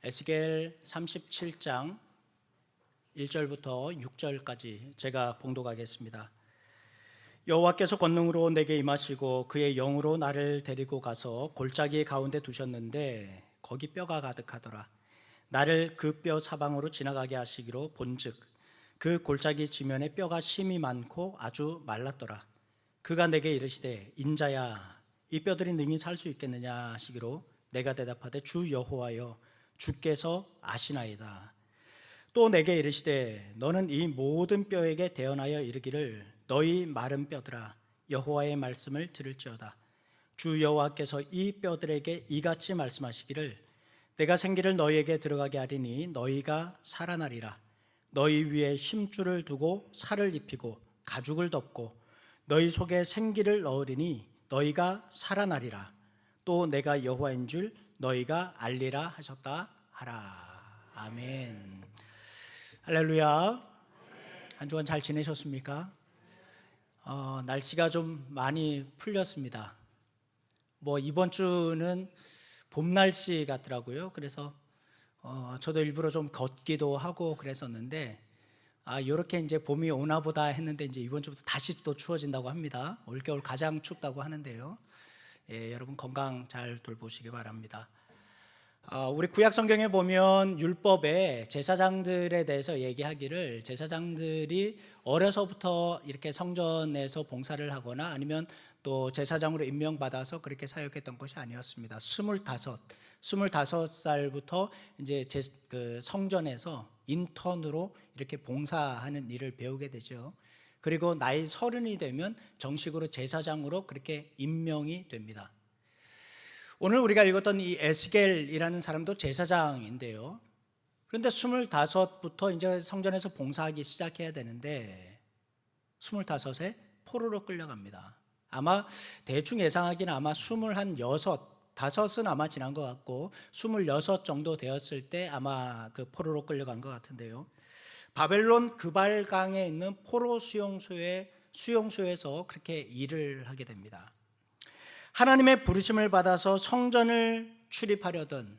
에스겔 37장 1절부터 6절까지 제가 봉독하겠습니다. 여호와께서 권능으로 내게 임하시고 그의 영으로 나를 데리고 가서 골짜기 가운데 두셨는데 거기 뼈가 가득하더라. 나를 그 뼈 사방으로 지나가게 하시기로 본즉 그 골짜기 지면에 뼈가 심이 많고 아주 말랐더라. 그가 내게 이르시되 인자야 이 뼈들이 능히 살 수 있겠느냐 하시기로 내가 대답하되 주 여호와여 주께서 아시나이다. 또 내게 이르시되 너는 이 모든 뼈에게 대언하여 이르기를 너희 마른 뼈들아 여호와의 말씀을 들을지어다. 주 여호와께서 이 뼈들에게 이같이 말씀하시기를 내가 생기를 너희에게 들어가게 하리니 너희가 살아나리라. 너희 위에 힘줄을 두고 살을 입히고 가죽을 덮고 너희 속에 생기를 넣으리니 너희가 살아나리라. 또 내가 여호와인 줄 너희가 알리라 하셨다 하라. 아멘. 할렐루야. 한 주간 잘 지내셨습니까? 날씨가 좀 많이 풀렸습니다. 이번 주는 봄 날씨 같더라고요. 그래서 저도 일부러 좀 걷기도 하고 그랬었는데 이렇게 이제 봄이 오나 보다 했는데 이제 이번 주부터 다시 또 추워진다고 합니다. 올겨울 가장 춥다고 하는데요. 여러분 건강 잘 돌보시기 바랍니다. 우리 구약 성경에 보면 율법에 제사장들에 대해서 얘기하기를 제사장들이 어려서부터 이렇게 성전에서 봉사를 하거나 아니면 또 제사장으로 임명받아서 그렇게 사역했던 것이 아니었습니다. 25살부터 이제 그 성전에서 인턴으로 이렇게 봉사하는 일을 배우게 되죠. 그리고 나이 30이 되면 정식으로 제사장으로 그렇게 임명이 됩니다. 오늘 우리가 읽었던 이 에스겔이라는 사람도 제사장인데요. 그런데 25부터 이제 성전에서 봉사하기 시작해야 되는데 25에 포로로 끌려갑니다. 아마 대충 예상하기는 아마 5은 아마 지난 것 같고 26 정도 되었을 때 아마 그 포로로 끌려간 것 같은데요. 바벨론 그발강에 있는 포로 수용소에서 그렇게 일을 하게 됩니다. 하나님의 부르심을 받아서 성전을 출입하려던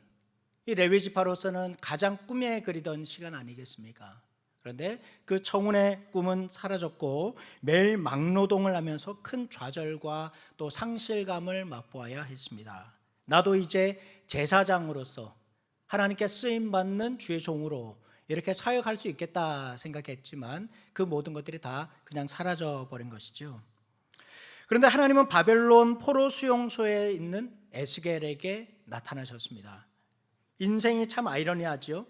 이 레위 지파로서는 가장 꿈에 그리던 시간 아니겠습니까? 그런데 그 청운의 꿈은 사라졌고 매일 막노동을 하면서 큰 좌절과 또 상실감을 맛보아야 했습니다. 나도 이제 제사장으로서 하나님께 쓰임받는 주의 종으로 이렇게 사역할 수 있겠다 생각했지만 그 모든 것들이 다 그냥 사라져 버린 것이죠. 그런데 하나님은 바벨론 포로 수용소에 있는 에스겔에게 나타나셨습니다. 인생이 참 아이러니하죠.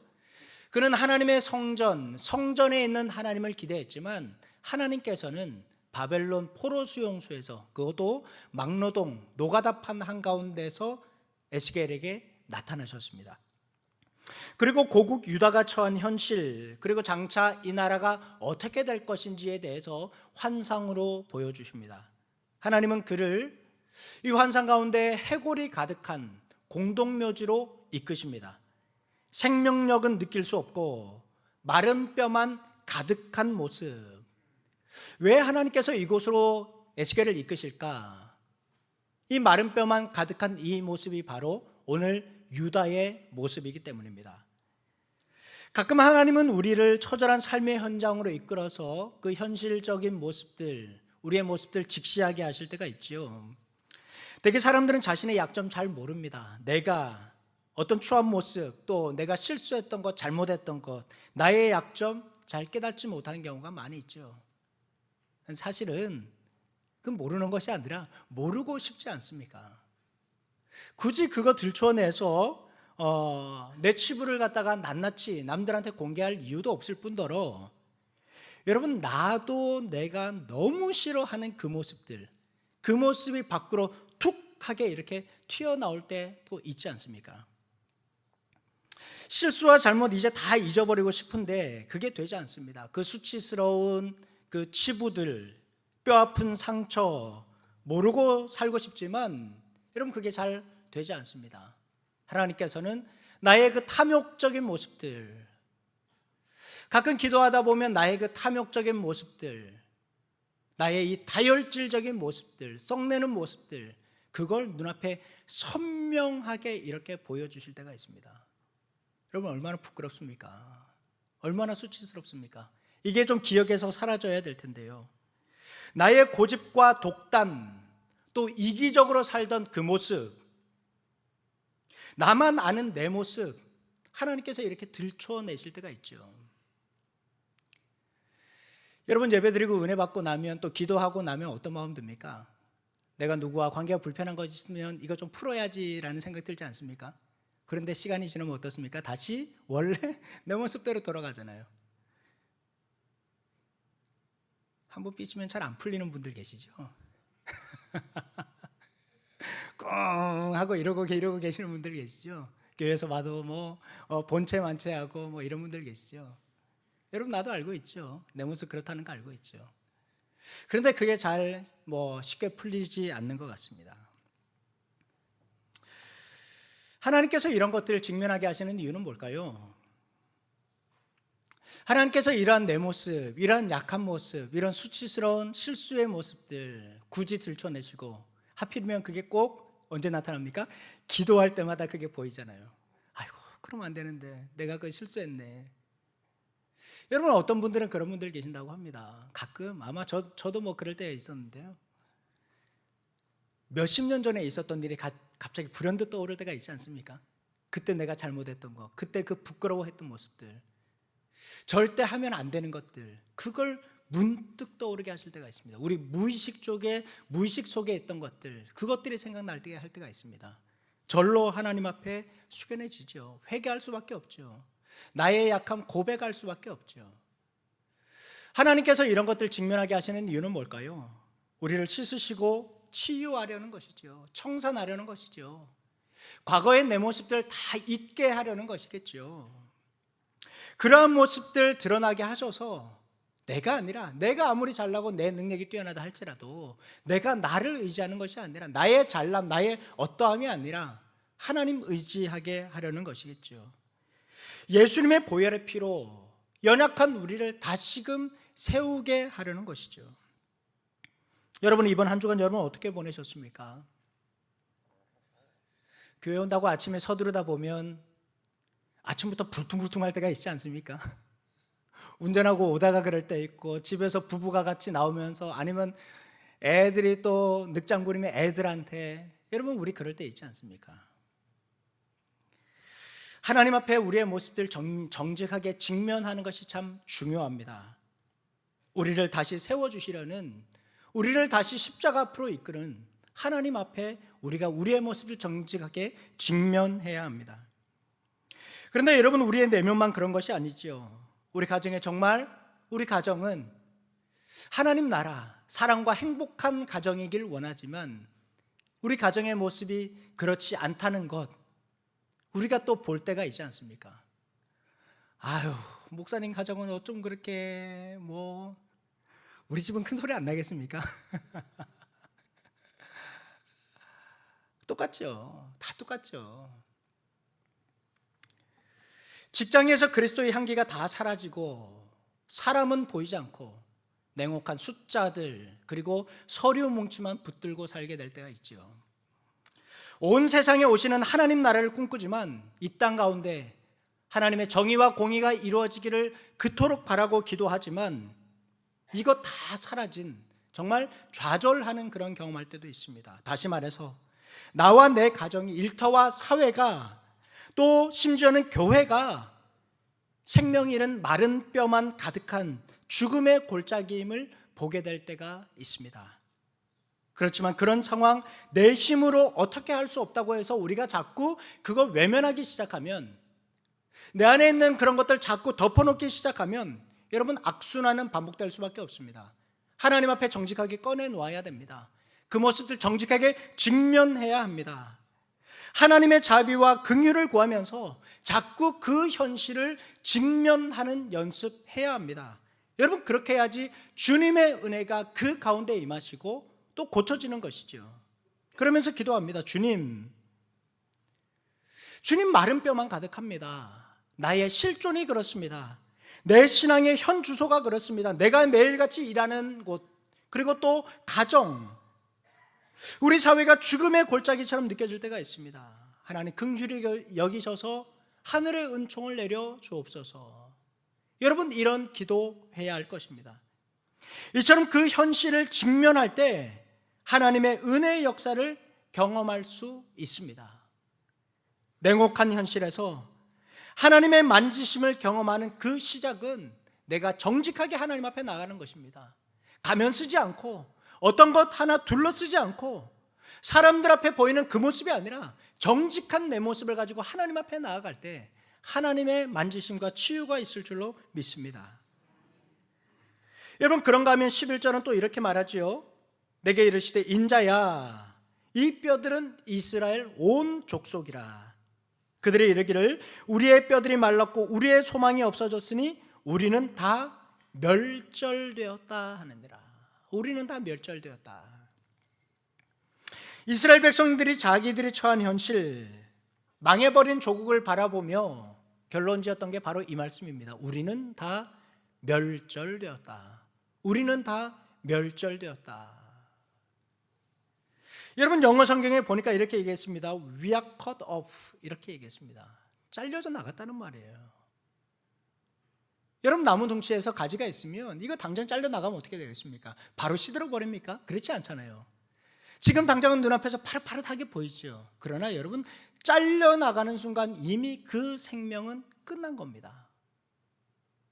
그는 하나님의 성전에 있는 하나님을 기대했지만 하나님께서는 바벨론 포로 수용소에서 그것도 막노동, 노가다판 한가운데서 에스겔에게 나타나셨습니다. 그리고 고국 유다가 처한 현실, 그리고 장차 이 나라가 어떻게 될 것인지에 대해서 환상으로 보여주십니다. 하나님은 그를 이 환상 가운데 해골이 가득한 공동묘지로 이끄십니다. 생명력은 느낄 수 없고 마른 뼈만 가득한 모습. 왜 하나님께서 이곳으로 에스겔을 이끄실까? 이 마른 뼈만 가득한 이 모습이 바로 오늘 유다의 모습이기 때문입니다. 가끔 하나님은 우리를 처절한 삶의 현장으로 이끌어서 그 현실적인 모습들, 우리의 모습들 직시하게 하실 때가 있지요. 대개 사람들은 자신의 약점 잘 모릅니다. 내가 어떤 추한 모습, 또 내가 실수했던 것, 잘못했던 것, 나의 약점 잘 깨닫지 못하는 경우가 많이 있죠. 사실은 그 모르는 것이 아니라 모르고 싶지 않습니까? 굳이 그거 들춰내서 내 치부를 갖다가 낱낱이 남들한테 공개할 이유도 없을 뿐더러 여러분, 나도 내가 너무 싫어하는 그 모습들, 그 모습이 밖으로 툭 하게 이렇게 튀어나올 때도 있지 않습니까? 실수와 잘못 이제 다 잊어버리고 싶은데 그게 되지 않습니다. 그 수치스러운 그 치부들, 뼈아픈 상처 모르고 살고 싶지만 여러분 그게 잘 되지 않습니다. 하나님께서는 나의 그 탐욕적인 모습들, 가끔 기도하다 보면 나의 그 탐욕적인 모습들, 나의 이 다혈질적인 모습들, 썩내는 모습들, 그걸 눈앞에 선명하게 이렇게 보여주실 때가 있습니다. 여러분 얼마나 부끄럽습니까? 얼마나 수치스럽습니까? 이게 좀 기억에서 사라져야 될 텐데요. 나의 고집과 독단, 또 이기적으로 살던 그 모습, 나만 아는 내 모습, 하나님께서 이렇게 들춰내실 때가 있죠. 여러분 예배드리고 은혜 받고 나면 또 기도하고 나면 어떤 마음 듭니까? 내가 누구와 관계가 불편한 것이 있으면 이거 좀 풀어야지라는 생각 들지 않습니까? 그런데 시간이 지나면 어떻습니까? 다시 원래 내 모습대로 돌아가잖아요. 한번 삐치면 잘 안 풀리는 분들 계시죠? 꽁 하고 이러고 계시는 분들 계시죠? 교회에서 봐도 뭐 본체 만체하고 뭐 이런 분들 계시죠? 여러분 나도 알고 있죠. 내 모습 그렇다는 거 알고 있죠. 그런데 그게 잘 쉽게 풀리지 않는 것 같습니다. 하나님께서 이런 것들을 직면하게 하시는 이유는 뭘까요? 하나님께서 이러한 내 모습, 이러한 약한 모습, 이런 수치스러운 실수의 모습들 굳이 들춰내시고, 하필이면 그게 꼭 언제 나타납니까? 기도할 때마다 그게 보이잖아요. 아이고 그러면 안 되는데 내가 그 실수했네. 여러분 어떤 분들은 그런 분들 계신다고 합니다. 가끔 아마 저도 뭐 그럴 때 있었는데요. 몇십 년 전에 있었던 일이 갑자기 불현듯 떠오를 때가 있지 않습니까? 그때 내가 잘못했던 거, 그때 그 부끄러워했던 모습들, 절대 하면 안 되는 것들, 그걸 문득 떠오르게 하실 때가 있습니다. 우리 무의식 속에 있던 것들, 그것들이 생각날 때 할 때가 있습니다. 절로 하나님 앞에 숙연해지죠. 회개할 수밖에 없죠. 나의 약함 고백할 수밖에 없죠. 하나님께서 이런 것들 직면하게 하시는 이유는 뭘까요? 우리를 씻으시고 치유하려는 것이죠. 청산하려는 것이죠. 과거의 내 모습들 다 잊게 하려는 것이겠죠. 그러한 모습들 드러나게 하셔서 내가 아니라, 내가 아무리 잘나고 내 능력이 뛰어나다 할지라도 내가 나를 의지하는 것이 아니라, 나의 잘남, 나의 어떠함이 아니라 하나님 의지하게 하려는 것이겠죠. 예수님의 보혈의 피로 연약한 우리를 다시금 세우게 하려는 것이죠. 여러분 이번 한 주간 여러분 어떻게 보내셨습니까? 교회 온다고 아침에 서두르다 보면 아침부터 불퉁불퉁할 때가 있지 않습니까? 운전하고 오다가 그럴 때 있고, 집에서 부부가 같이 나오면서, 아니면 애들이 또 늑장 부리면 애들한테, 여러분 우리 그럴 때 있지 않습니까? 하나님 앞에 우리의 모습들 정직하게 직면하는 것이 참 중요합니다. 우리를 다시 세워주시려는, 우리를 다시 십자가 앞으로 이끄는 하나님 앞에 우리가 우리의 모습을 정직하게 직면해야 합니다. 그런데 여러분 우리의 내면만 그런 것이 아니죠. 우리 가정은 하나님 나라, 사랑과 행복한 가정이길 원하지만 우리 가정의 모습이 그렇지 않다는 것, 우리가 또 볼 때가 있지 않습니까? 아유, 목사님 가정은 어쩜 그렇게 우리 집은 큰 소리 안 나겠습니까? 똑같죠. 다 똑같죠. 직장에서 그리스도의 향기가 다 사라지고 사람은 보이지 않고 냉혹한 숫자들, 그리고 서류 뭉치만 붙들고 살게 될 때가 있죠. 온 세상에 오시는 하나님 나라를 꿈꾸지만 이 땅 가운데 하나님의 정의와 공의가 이루어지기를 그토록 바라고 기도하지만 이것 다 사라진, 정말 좌절하는 그런 경험할 때도 있습니다. 다시 말해서 나와 내 가정이, 일터와 사회가, 또 심지어는 교회가 생명 잃은 마른 뼈만 가득한 죽음의 골짜기임을 보게 될 때가 있습니다. 그렇지만 그런 상황, 내 힘으로 어떻게 할 수 없다고 해서 우리가 자꾸 그걸 외면하기 시작하면, 내 안에 있는 그런 것들 자꾸 덮어놓기 시작하면 여러분 악순환은 반복될 수밖에 없습니다. 하나님 앞에 정직하게 꺼내놓아야 됩니다. 그 모습들 정직하게 직면해야 합니다. 하나님의 자비와 긍휼을 구하면서 자꾸 그 현실을 직면하는 연습해야 합니다. 여러분 그렇게 해야지 주님의 은혜가 그 가운데 임하시고 또 고쳐지는 것이죠. 그러면서 기도합니다. 주님 마른 뼈만 가득합니다. 나의 실존이 그렇습니다. 내 신앙의 현 주소가 그렇습니다. 내가 매일같이 일하는 곳, 그리고 또 가정, 우리 사회가 죽음의 골짜기처럼 느껴질 때가 있습니다. 하나님 긍휼히 여기셔서 하늘의 은총을 내려 주옵소서. 여러분, 이런 기도해야 할 것입니다. 이처럼 그 현실을 직면할 때 하나님의 은혜의 역사를 경험할 수 있습니다. 냉혹한 현실에서 하나님의 만지심을 경험하는 그 시작은 내가 정직하게 하나님 앞에 나가는 것입니다. 가면 쓰지 않고 어떤 것 하나 둘러쓰지 않고 사람들 앞에 보이는 그 모습이 아니라 정직한 내 모습을 가지고 하나님 앞에 나아갈 때 하나님의 만지심과 치유가 있을 줄로 믿습니다. 여러분, 그런가 하면 11절은 또 이렇게 말하지요. 내게 이르시되 인자야 이 뼈들은 이스라엘 온 족속이라. 그들이 이르기를 우리의 뼈들이 말랐고 우리의 소망이 없어졌으니 우리는 다 멸절되었다 하느니라. 우리는 다 멸절되었다. 이스라엘 백성들이 자기들이 처한 현실, 망해버린 조국을 바라보며 결론 지었던 게 바로 이 말씀입니다. 우리는 다 멸절되었다. 우리는 다 멸절되었다. 여러분, 영어 성경에 보니까 이렇게 얘기했습니다. We are cut off, 이렇게 얘기했습니다. 잘려져 나갔다는 말이에요. 여러분, 나무 둥치에서 가지가 있으면 이거 당장 잘려 나가면 어떻게 되겠습니까? 바로 시들어 버립니까? 그렇지 않잖아요. 지금 당장은 눈앞에서 파릇파릇하게 보이죠. 그러나 여러분, 잘려 나가는 순간 이미 그 생명은 끝난 겁니다.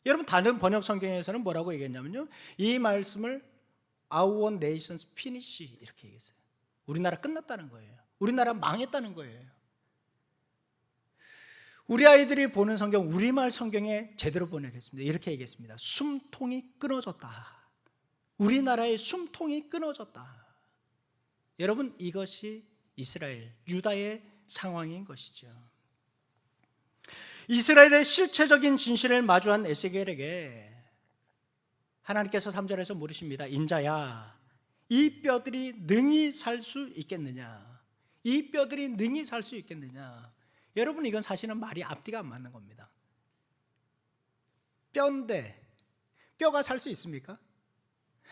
여러분, 다른 번역 성경에서는 뭐라고 얘기했냐면요, 이 말씀을 Our nations finish 이렇게 얘기했어요. 우리나라 끝났다는 거예요. 우리나라 망했다는 거예요. 우리 아이들이 보는 성경, 우리말 성경에 제대로 번역했습니다. 이렇게 얘기했습니다. 숨통이 끊어졌다. 우리나라의 숨통이 끊어졌다. 여러분, 이것이 이스라엘, 유다의 상황인 것이죠. 이스라엘의 실체적인 진실을 마주한 에스겔에게 하나님께서 3절에서 물으십니다. 인자야, 이 뼈들이 능히 살 수 있겠느냐? 이 뼈들이 능히 살 수 있겠느냐? 여러분, 이건 사실은 말이 앞뒤가 안 맞는 겁니다. 뼈인데 뼈가 살 수 있습니까?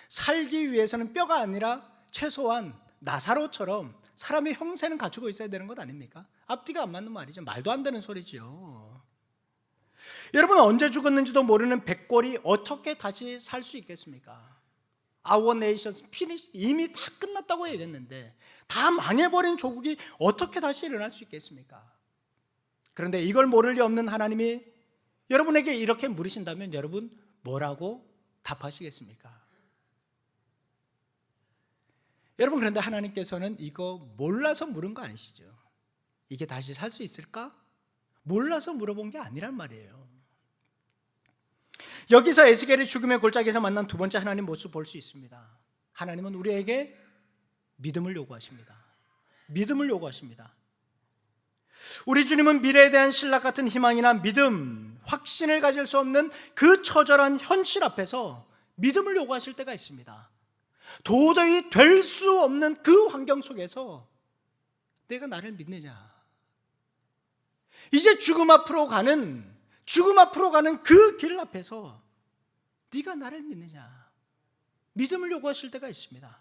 살기 위해서는 뼈가 아니라 최소한 나사로처럼 사람의 형세는 갖추고 있어야 되는 것 아닙니까? 앞뒤가 안 맞는 말이죠. 말도 안 되는 소리죠. 여러분, 언제 죽었는지도 모르는 백골이 어떻게 다시 살 수 있겠습니까? Our nations finished, 이미 다 끝났다고 얘기했는데 다 망해버린 조국이 어떻게 다시 일어날 수 있겠습니까? 그런데 이걸 모를 리 없는 하나님이 여러분에게 이렇게 물으신다면 여러분 뭐라고 답하시겠습니까? 여러분, 그런데 하나님께서는 이거 몰라서 물은 거 아니시죠? 이게 다시 살 수 있을까? 몰라서 물어본 게 아니란 말이에요. 여기서 에스겔이 죽음의 골짜기에서 만난 두 번째 하나님 모습 볼 수 있습니다. 하나님은 우리에게 믿음을 요구하십니다. 믿음을 요구하십니다. 우리 주님은 미래에 대한 신락 같은 희망이나 믿음, 확신을 가질 수 없는 그 처절한 현실 앞에서 믿음을 요구하실 때가 있습니다. 도저히 될 수 없는 그 환경 속에서 내가 나를 믿느냐? 이제 죽음 앞으로 가는 그 길 앞에서 네가 나를 믿느냐? 믿음을 요구하실 때가 있습니다.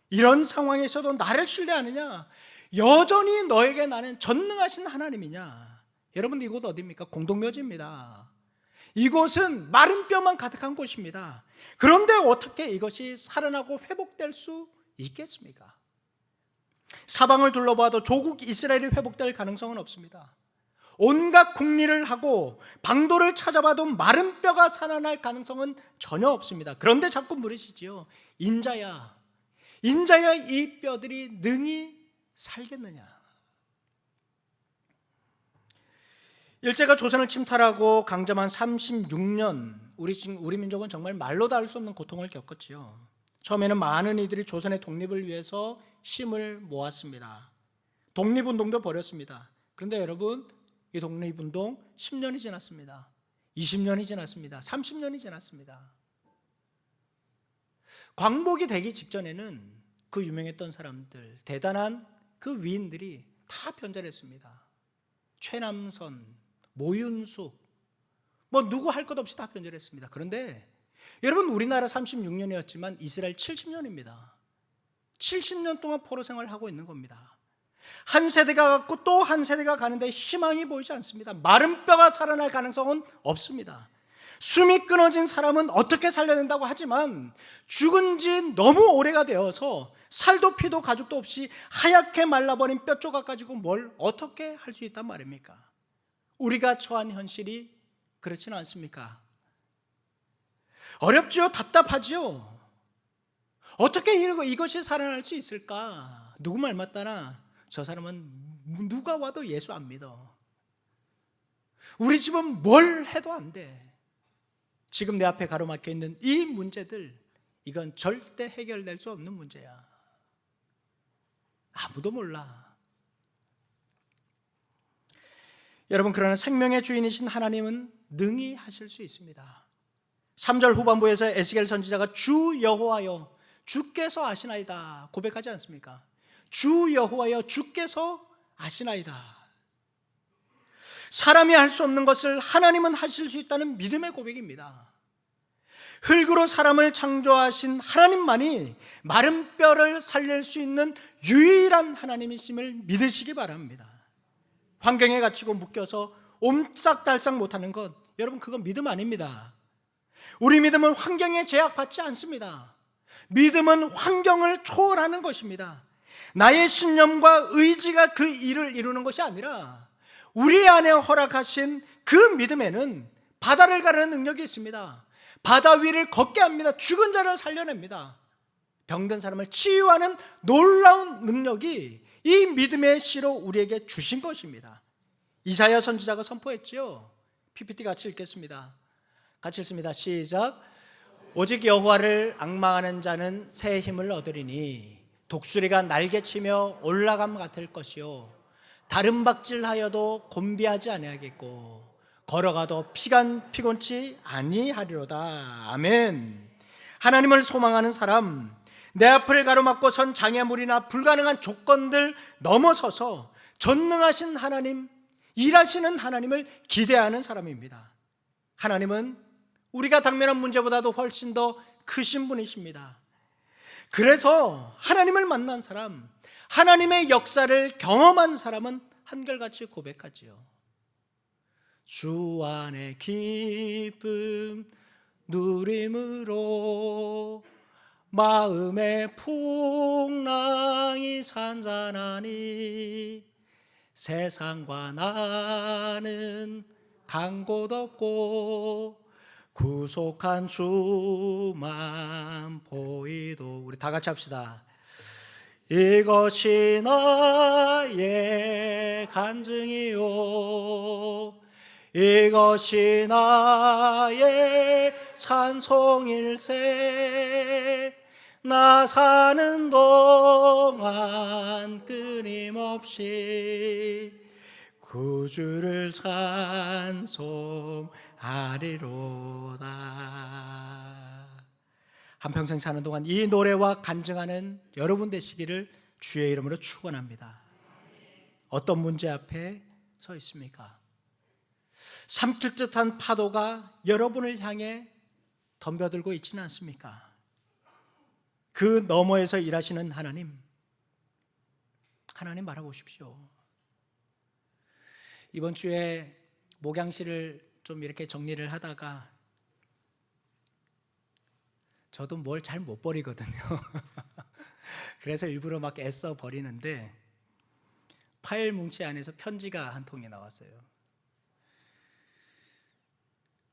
이런 상황에서도 나를 신뢰하느냐? 여전히 너에게 나는 전능하신 하나님이냐? 여러분, 이곳 어디입니까? 공동묘지입니다. 이곳은 마른 뼈만 가득한 곳입니다. 그런데 어떻게 이것이 살아나고 회복될 수 있겠습니까? 사방을 둘러봐도 조국 이스라엘이 회복될 가능성은 없습니다. 온갖 국리를 하고 방도를 찾아봐도 마른 뼈가 살아날 가능성은 전혀 없습니다. 그런데 자꾸 물으시지요. 인자야 이 뼈들이 능히 살겠느냐? 일제가 조선을 침탈하고 강점한 36년, 우리 민족은 정말 말로 다 할 수 없는 고통을 겪었지요. 처음에는 많은 이들이 조선의 독립을 위해서 힘을 모았습니다. 독립운동도 벌였습니다. 그런데 여러분, 이 독립운동 10년이 지났습니다. 20년이 지났습니다. 30년이 지났습니다. 광복이 되기 직전에는 그 유명했던 사람들, 대단한 그 위인들이 다 변절했습니다. 최남선, 모윤숙, 누구 할 것 없이 다 변절했습니다. 그런데 여러분, 우리나라 36년이었지만 이스라엘 70년입니다. 70년 동안 포로 생활을 하고 있는 겁니다. 한 세대가 갔고 또 한 세대가 가는데 희망이 보이지 않습니다. 마른 뼈가 살아날 가능성은 없습니다. 숨이 끊어진 사람은 어떻게 살려낸다고 하지만 죽은 지 너무 오래가 되어서 살도 피도 가죽도 없이 하얗게 말라버린 뼈 조각 가지고 뭘 어떻게 할 수 있단 말입니까? 우리가 처한 현실이 그렇지는 않습니까? 어렵지요? 답답하지요? 어떻게 이것이 살아날 수 있을까? 누구 말 맞다나 저 사람은 누가 와도 예수 안 믿어. 우리 집은 뭘 해도 안 돼. 지금 내 앞에 가로막혀 있는 이 문제들, 이건 절대 해결될 수 없는 문제야. 아무도 몰라. 여러분, 그러나 생명의 주인이신 하나님은 능히 하실 수 있습니다. 3절 후반부에서 에스겔 선지자가 주 여호와여 주께서 아시나이다 고백하지 않습니까? 주 여호와여 주께서 아시나이다. 사람이 할 수 없는 것을 하나님은 하실 수 있다는 믿음의 고백입니다. 흙으로 사람을 창조하신 하나님만이 마른 뼈를 살릴 수 있는 유일한 하나님이심을 믿으시기 바랍니다. 환경에 갇히고 묶여서 옴짝달싹 못하는 것, 여러분 그건 믿음 아닙니다. 우리 믿음은 환경에 제약받지 않습니다. 믿음은 환경을 초월하는 것입니다. 나의 신념과 의지가 그 일을 이루는 것이 아니라 우리 안에 허락하신 그 믿음에는 바다를 가르는 능력이 있습니다. 바다 위를 걷게 합니다. 죽은 자를 살려냅니다. 병든 사람을 치유하는 놀라운 능력이 이 믿음의 씨로 우리에게 주신 것입니다. 이사야 선지자가 선포했지요. PPT 같이 읽겠습니다. 같이 읽습니다. 시작. 오직 여호와를 앙망하는 자는 새 힘을 얻으리니 독수리가 날개치며 올라감 같을 것이요 다른 박질하여도 곤비하지 아니하겠고 걸어가도 피곤치 아니하리로다. 아멘. 하나님을 소망하는 사람, 내 앞을 가로막고 선 장애물이나 불가능한 조건들 넘어서서 전능하신 하나님, 일하시는 하나님을 기대하는 사람입니다. 하나님은 우리가 당면한 문제보다도 훨씬 더 크신 분이십니다. 그래서 하나님을 만난 사람, 하나님의 역사를 경험한 사람은 한결같이 고백하지요. 주 안에 기쁨 누림으로 마음의 풍랑이 산산하니 세상과 나는 간 곳 없고 구속한 주만 보이도. 우리 다 같이 합시다. 이것이 나의 간증이요 이것이 나의 찬송일세 나 사는 동안 끊임없이 구주를 찬송하리로다. 한평생 사는 동안 이 노래와 간증하는 여러분 되시기를 주의 이름으로 축원합니다. 어떤 문제 앞에 서 있습니까? 삼킬 듯한 파도가 여러분을 향해 덤벼들고 있지는 않습니까? 그 너머에서 일하시는 하나님 바라보십시오. 이번 주에 목양실을 좀 이렇게 정리를 하다가 저도 뭘 잘 못 버리거든요. 그래서 일부러 막 애써 버리는데 파일 뭉치 안에서 편지가 한 통이 나왔어요.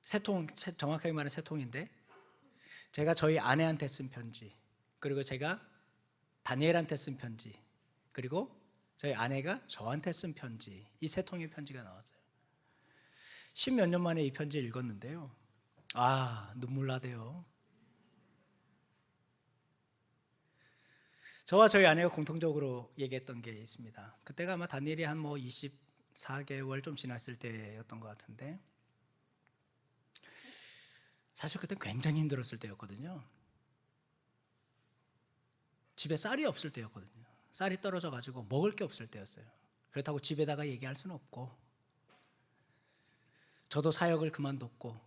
세 통, 정확하게 말하면 세 통인데 제가 저희 아내한테 쓴 편지, 그리고 제가 다니엘한테 쓴 편지, 그리고 저희 아내가 저한테 쓴 편지, 이 세 통의 편지가 나왔어요. 10몇 년 만에 이 편지 읽었는데요, 눈물 나대요. 저와 저희 아내가 공통적으로 얘기했던 게 있습니다. 그때가 아마 다니엘이 한 24개월 좀 지났을 때였던 것 같은데, 사실 그때 굉장히 힘들었을 때였거든요. 집에 쌀이 없을 때였거든요. 쌀이 떨어져 가지고 먹을 게 없을 때였어요. 그렇다고 집에다가 얘기할 수는 없고, 저도 사역을 그만뒀고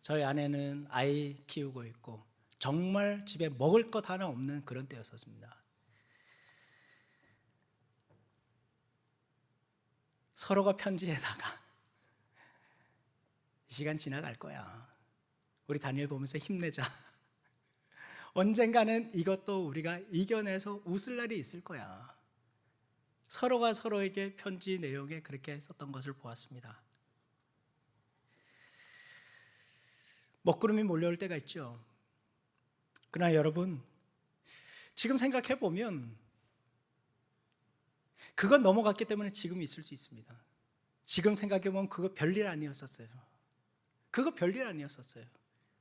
저희 아내는 아이 키우고 있고 정말 집에 먹을 것 하나 없는 그런 때였었습니다. 서로가 편지에다가 시간 지나갈 거야. 우리 다니엘 보면서 힘내자. 언젠가는 이것도 우리가 이겨내서 웃을 날이 있을 거야. 서로가 서로에게 편지 내용에 그렇게 썼던 것을 보았습니다. 먹구름이 몰려올 때가 있죠. 그러나 여러분, 지금 생각해 보면 그건 넘어갔기 때문에 지금 있을 수 있습니다. 지금 생각해 보면 그거 별일 아니었었어요. 그거 별일 아니었었어요.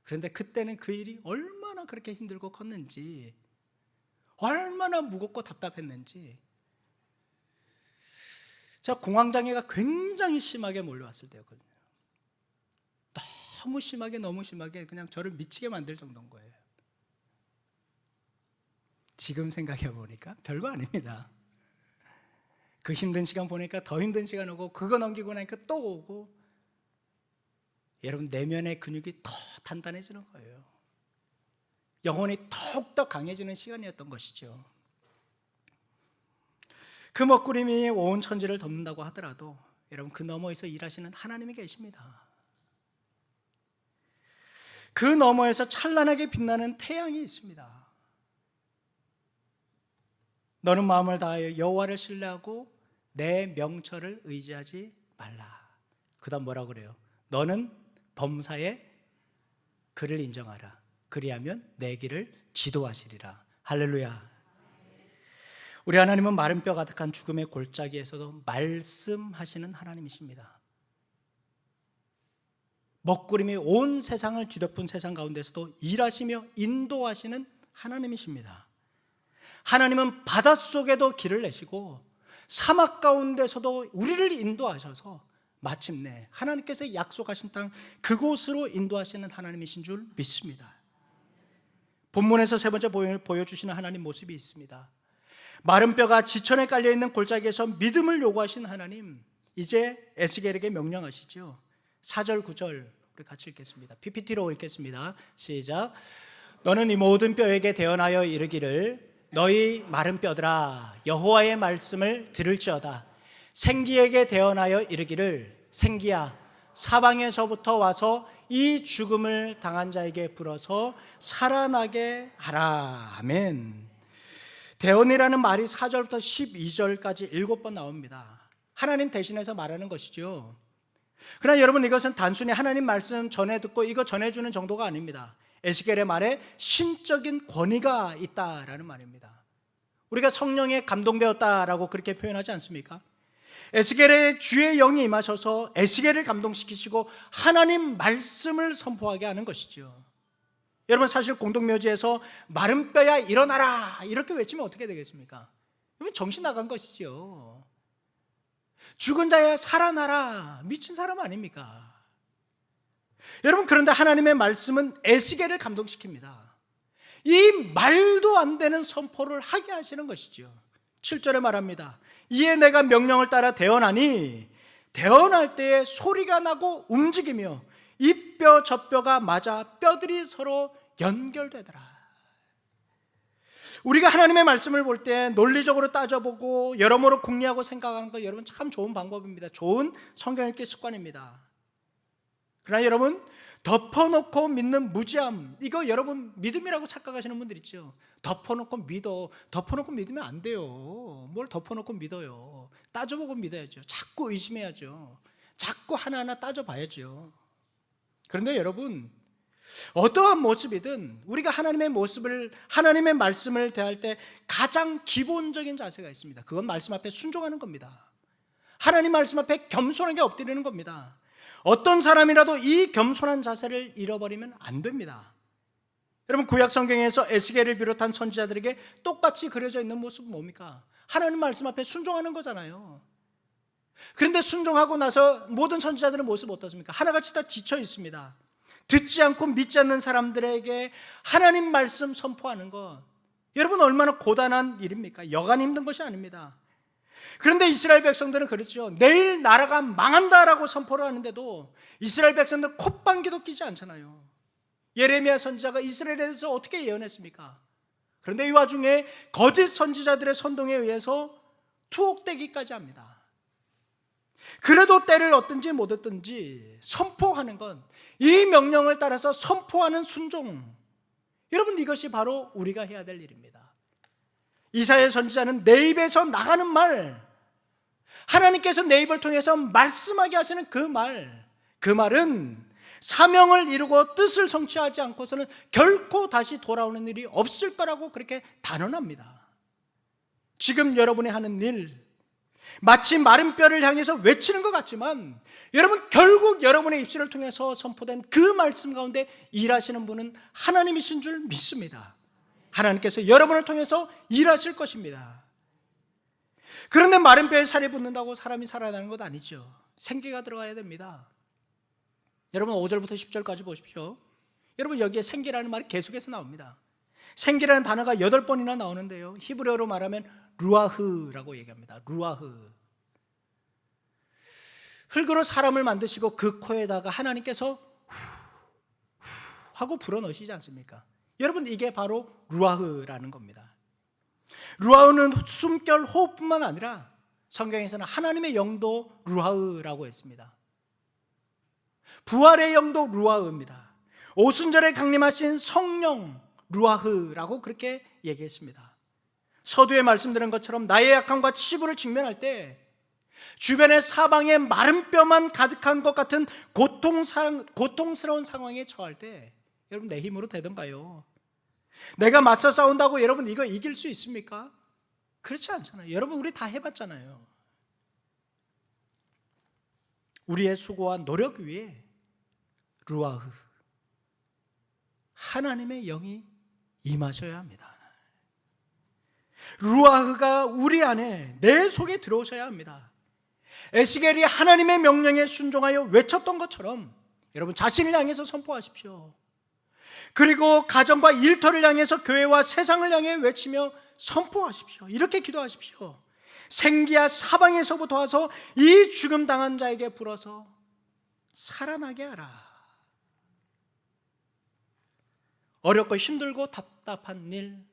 그런데 그때는 그 일이 얼마나 그렇게 힘들고 컸는지, 얼마나 무겁고 답답했는지. 제가 공황장애가 굉장히 심하게 몰려왔을 때였거든요. 너무 심하게 그냥 저를 미치게 만들 정도인 거예요. 지금 생각해 보니까 별거 아닙니다. 그 힘든 시간 보니까 더 힘든 시간 오고, 그거 넘기고 나니까 또 오고, 여러분 내면의 근육이 더 단단해지는 거예요. 영혼이 더욱더 강해지는 시간이었던 것이죠. 그 먹구름이 온 천지를 덮는다고 하더라도 여러분 그 너머에서 일하시는 하나님이 계십니다. 그 너머에서 찬란하게 빛나는 태양이 있습니다. 너는 마음을 다하여 여호와를 신뢰하고 내 명철을 의지하지 말라. 그 다음 뭐라고 그래요? 너는 범사에 그를 인정하라. 그리하면 내 길을 지도하시리라. 할렐루야. 우리 하나님은 마른 뼈 가득한 죽음의 골짜기에서도 말씀하시는 하나님이십니다. 먹구름이 온 세상을 뒤덮은 세상 가운데서도 일하시며 인도하시는 하나님이십니다. 하나님은 바닷속에도 길을 내시고 사막 가운데서도 우리를 인도하셔서 마침내 하나님께서 약속하신 땅 그곳으로 인도하시는 하나님이신 줄 믿습니다. 본문에서 세 번째 보여주시는 하나님 모습이 있습니다. 마른 뼈가 지천에 깔려있는 골짜기에서 믿음을 요구하신 하나님, 이제 에스겔에게 명령하시죠. 4절 9절 우리 같이 읽겠습니다. PPT로 읽겠습니다. 시작. 너는 이 모든 뼈에게 대언하여 이르기를 너희 마른 뼈들아 여호와의 말씀을 들을지어다. 생기에게 대언하여 이르기를 생기야 사방에서부터 와서 이 죽음을 당한 자에게 불어서 살아나게 하라. 아멘. 대언이라는 말이 4절부터 12절까지 7번 나옵니다. 하나님 대신해서 말하는 것이죠. 그러나 여러분 이것은 단순히 하나님 말씀 전해 듣고 이거 전해주는 정도가 아닙니다. 에스겔의 말에 신적인 권위가 있다라는 말입니다. 우리가 성령에 감동되었다라고 그렇게 표현하지 않습니까? 에스겔의 주의 영이 임하셔서 에스겔을 감동시키시고 하나님 말씀을 선포하게 하는 것이죠. 여러분 사실 공동묘지에서 마른 뼈야 일어나라 이렇게 외치면 어떻게 되겠습니까? 이건 정신 나간 것이죠. 죽은 자야 살아나라, 미친 사람 아닙니까? 여러분 그런데 하나님의 말씀은 에스겔을 감동시킵니다. 이 말도 안 되는 선포를 하게 하시는 것이죠. 7절에 말합니다. 이에 내가 명령을 따라 대언하니 대언할 때에 소리가 나고 움직이며 이 뼈 저 뼈가 맞아 뼈들이 서로 연결되더라. 우리가 하나님의 말씀을 볼 때 논리적으로 따져보고 여러모로 궁리하고 생각하는 거 여러분 참 좋은 방법입니다. 좋은 성경 읽기 습관입니다. 그러나 여러분 덮어놓고 믿는 무지함, 이거 여러분 믿음이라고 착각하시는 분들 있죠. 덮어놓고 믿어. 덮어놓고 믿으면 안 돼요. 뭘 덮어놓고 믿어요. 따져보고 믿어야죠. 자꾸 의심해야죠. 자꾸 하나하나 따져봐야죠. 그런데 여러분 어떠한 모습이든 우리가 하나님의 모습을, 하나님의 말씀을 대할 때 가장 기본적인 자세가 있습니다. 그건 말씀 앞에 순종하는 겁니다. 하나님 말씀 앞에 겸손하게 엎드리는 겁니다. 어떤 사람이라도 이 겸손한 자세를 잃어버리면 안 됩니다. 여러분 구약 성경에서 에스겔을 비롯한 선지자들에게 똑같이 그려져 있는 모습은 뭡니까? 하나님 말씀 앞에 순종하는 거잖아요. 그런데 순종하고 나서 모든 선지자들의 모습 어떻습니까? 하나같이 다 지쳐 있습니다. 듣지 않고 믿지 않는 사람들에게 하나님 말씀 선포하는 것, 여러분 얼마나 고단한 일입니까? 여간 힘든 것이 아닙니다. 그런데 이스라엘 백성들은 그렇죠. 내일 나라가 망한다라고 선포를 하는데도 이스라엘 백성들 콧방귀도 끼지 않잖아요. 예레미야 선지자가 이스라엘에 대해서 어떻게 예언했습니까? 그런데 이 와중에 거짓 선지자들의 선동에 의해서 투옥되기까지 합니다. 그래도 때를 얻든지 못 얻든지 선포하는 것, 이 명령을 따라서 선포하는 순종, 여러분 이것이 바로 우리가 해야 될 일입니다. 이사야 선지자는 내 입에서 나가는 말, 하나님께서 내 입을 통해서 말씀하게 하시는 그 말은 사명을 이루고 뜻을 성취하지 않고서는 결코 다시 돌아오는 일이 없을 거라고 그렇게 단언합니다. 지금 여러분이 하는 일, 마치 마른 뼈를 향해서 외치는 것 같지만 여러분 결국 여러분의 입술을 통해서 선포된 그 말씀 가운데 일하시는 분은 하나님이신 줄 믿습니다. 하나님께서 여러분을 통해서 일하실 것입니다. 그런데 마른 뼈에 살이 붙는다고 사람이 살아나는 것 아니죠. 생기가 들어가야 됩니다. 여러분 5절부터 10절까지 보십시오. 여러분 여기에 생기라는 말이 계속해서 나옵니다. 생기라는 단어가 8번이나 나오는데요, 히브리어로 말하면 루아흐라고 얘기합니다. 루아흐. 흙으로 사람을 만드시고 그 코에다가 하나님께서 하고 불어넣으시지 않습니까? 여러분 이게 바로 루아흐라는 겁니다. 루아흐는 숨결 호흡뿐만 아니라 성경에서는 하나님의 영도 루아흐라고 했습니다. 부활의 영도 루아흐입니다. 오순절에 강림하신 성령 루아흐라고 그렇게 얘기했습니다. 서두에 말씀드린 것처럼 나의 약함과 치부를 직면할 때 주변의 사방에 마른 뼈만 가득한 것 같은 고통스러운 상황에 처할 때 여러분 내 힘으로 되던가요? 내가 맞서 싸운다고 여러분 이거 이길 수 있습니까? 그렇지 않잖아요. 여러분 우리 다 해봤잖아요. 우리의 수고와 노력 위에 루아흐, 하나님의 영이 임하셔야 합니다. 루아흐가 우리 안에 내 속에 들어오셔야 합니다. 에스겔이 하나님의 명령에 순종하여 외쳤던 것처럼 여러분 자신을 향해서 선포하십시오. 그리고 가정과 일터를 향해서 교회와 세상을 향해 외치며 선포하십시오. 이렇게 기도하십시오. 생기야 사방에서부터 와서 이 죽음 당한 자에게 불어서 살아나게 하라. 어렵고 힘들고 답답한 일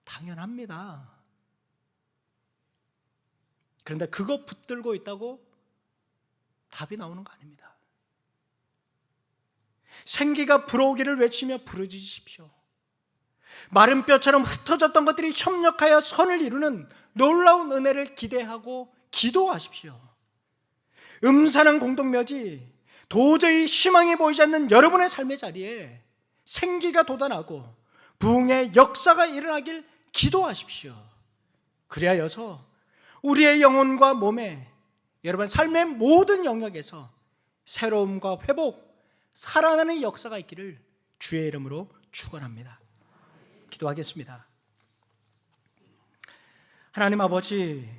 당연합니다. 그런데 그거 붙들고 있다고 답이 나오는 거 아닙니다. 생기가 불어오기를 외치며 부르짖으십시오. 마른 뼈처럼 흩어졌던 것들이 협력하여 선을 이루는 놀라운 은혜를 기대하고 기도하십시오. 음산한 공동묘지, 도저히 희망이 보이지 않는 여러분의 삶의 자리에 생기가 돋아나고 부흥의 역사가 일어나길 기도하십시오. 그리하여서 우리의 영혼과 몸에, 여러분 삶의 모든 영역에서 새로움과 회복, 살아나는 역사가 있기를 주의 이름으로 축원합니다. 기도하겠습니다. 하나님 아버지,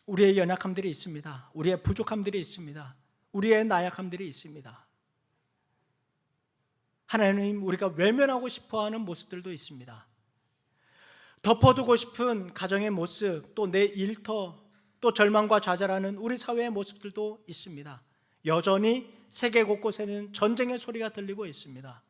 우리의 연약함들이 있습니다. 우리의 부족함들이 있습니다. 우리의 나약함들이 있습니다. 하나님, 우리가 외면하고 싶어하는 모습들도 있습니다. 덮어두고 싶은 가정의 모습, 또 내 일터, 또 절망과 좌절하는 우리 사회의 모습들도 있습니다. 여전히 세계 곳곳에는 전쟁의 소리가 들리고 있습니다.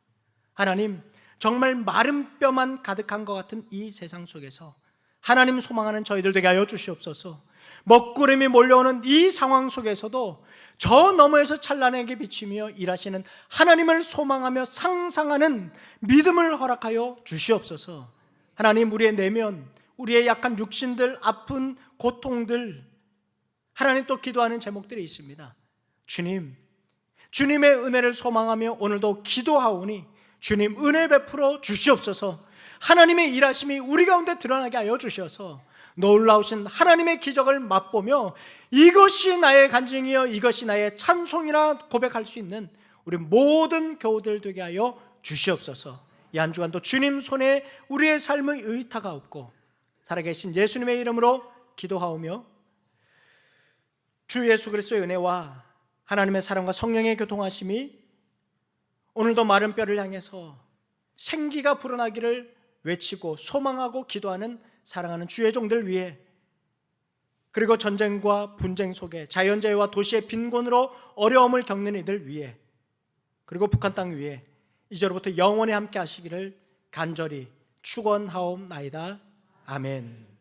하나님, 정말 마른 뼈만 가득한 것 같은 이 세상 속에서 하나님 소망하는 저희들 되게 하여 주시옵소서. 먹구름이 몰려오는 이 상황 속에서도 저 너머에서 찬란하게 비치며 일하시는 하나님을 소망하며 상상하는 믿음을 허락하여 주시옵소서. 하나님, 우리의 내면, 우리의 약한 육신들, 아픈 고통들, 하나님 또 기도하는 제목들이 있습니다. 주님, 주님의 은혜를 소망하며 오늘도 기도하오니 주님 은혜 베풀어 주시옵소서. 하나님의 일하심이 우리 가운데 드러나게 하여 주셔서 놀라우신 하나님의 기적을 맛보며 이것이 나의 간증이여 이것이 나의 찬송이라 고백할 수 있는 우리 모든 교우들 되게 하여 주시옵소서. 이 한 주간도 주님 손에 우리의 삶의 의타가 없고 살아계신 예수님의 이름으로 기도하오며 주 예수 그리스도의 은혜와 하나님의 사랑과 성령의 교통하심이 오늘도 마른 뼈를 향해서 생기가 불어나기를 외치고 소망하고 기도하는 사랑하는 주의 종들 위해, 그리고 전쟁과 분쟁 속에 자연재해와 도시의 빈곤으로 어려움을 겪는 이들 위해, 그리고 북한 땅 위에 이제로부터 영원히 함께 하시기를 간절히 축원하옵나이다. 아멘.